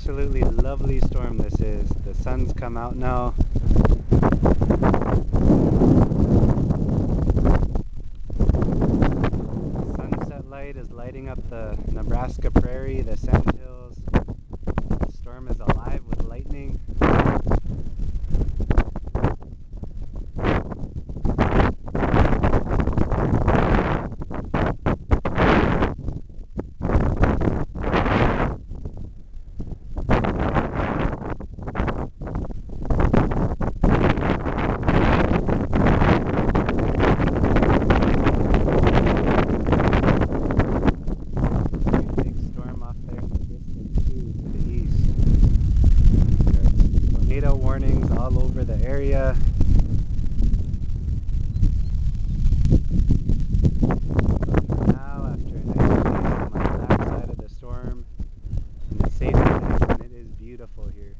absolutely lovely storm this is. The sun's come out now. Sunset light is lighting up the Nebraska prairie, the sandhills. The storm is alive with lightning. Tornado warnings all over the area. Now, after a nice day on my backside of the storm, in the safe place, and it is beautiful here.